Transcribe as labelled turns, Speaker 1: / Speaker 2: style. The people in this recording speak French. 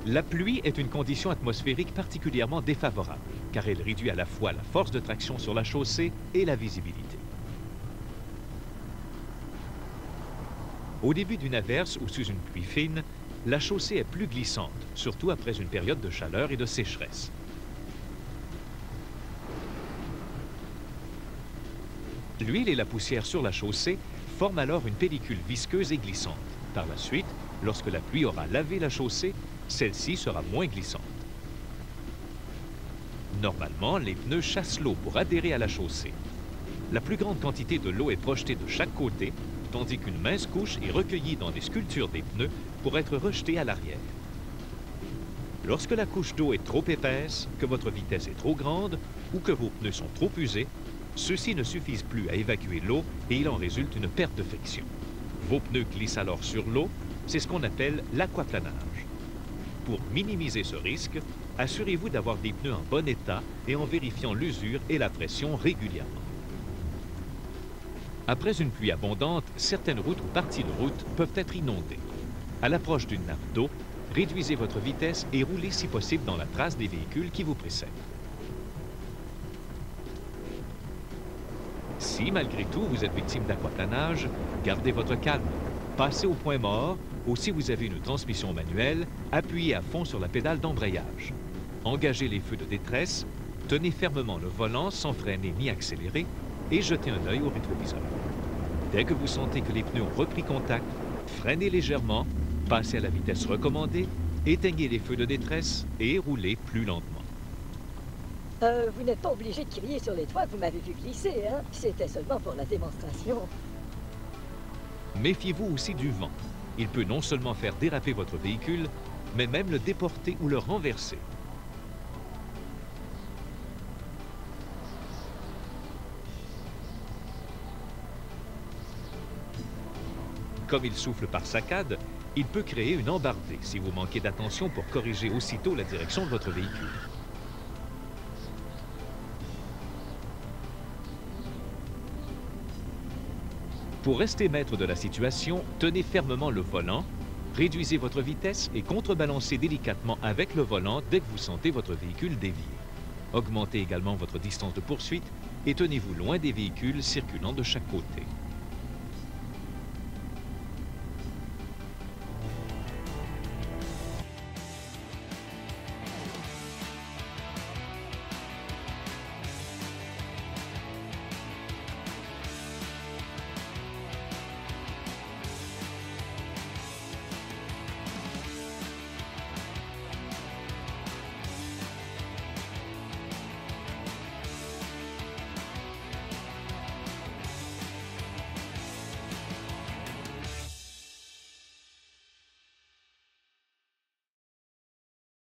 Speaker 1: La pluie est une condition atmosphérique particulièrement défavorable, car elle réduit à la fois la force de traction sur la chaussée et la visibilité. Au début d'une averse ou sous une pluie fine, la chaussée est plus glissante, surtout après une période de chaleur et de sécheresse. L'huile et la poussière sur la chaussée forment alors une pellicule visqueuse et glissante. Par la suite, lorsque la pluie aura lavé la chaussée, celle-ci sera moins glissante. Normalement, les pneus chassent l'eau pour adhérer à la chaussée. La plus grande quantité de l'eau est projetée de chaque côté, tandis qu'une mince couche est recueillie dans des sculptures des pneus pour être rejetée à l'arrière. Lorsque la couche d'eau est trop épaisse, que votre vitesse est trop grande ou que vos pneus sont trop usés, ceux-ci ne suffisent plus à évacuer l'eau et il en résulte une perte de friction. Vos pneus glissent alors sur l'eau, c'est ce qu'on appelle l'aquaplanage. Pour minimiser ce risque, assurez-vous d'avoir des pneus en bon état et en vérifiant l'usure et la pression régulièrement. Après une pluie abondante, certaines routes ou parties de route peuvent être inondées. À l'approche d'une nappe d'eau, réduisez votre vitesse et roulez si possible dans la trace des véhicules qui vous précèdent. Si, malgré tout, vous êtes victime d'aquaplanage, gardez votre calme. Passez au point mort, ou si vous avez une transmission manuelle, appuyez à fond sur la pédale d'embrayage. Engagez les feux de détresse, tenez fermement le volant sans freiner ni accélérer et jetez un œil au rétroviseur. Dès que vous sentez que les pneus ont repris contact, freinez légèrement, passez à la vitesse recommandée, éteignez les feux de détresse et roulez plus lentement.
Speaker 2: Vous n'êtes pas obligé de crier sur les toits, vous m'avez vu glisser, hein? C'était seulement pour la démonstration.
Speaker 1: Méfiez-vous aussi du vent. Il peut non seulement faire déraper votre véhicule, mais même le déporter ou le renverser. Comme il souffle par saccades, il peut créer une embardée si vous manquez d'attention pour corriger aussitôt la direction de votre véhicule. Pour rester maître de la situation, tenez fermement le volant, réduisez votre vitesse et contrebalancez délicatement avec le volant dès que vous sentez votre véhicule dévier. Augmentez également votre distance de poursuite et tenez-vous loin des véhicules circulant de chaque côté.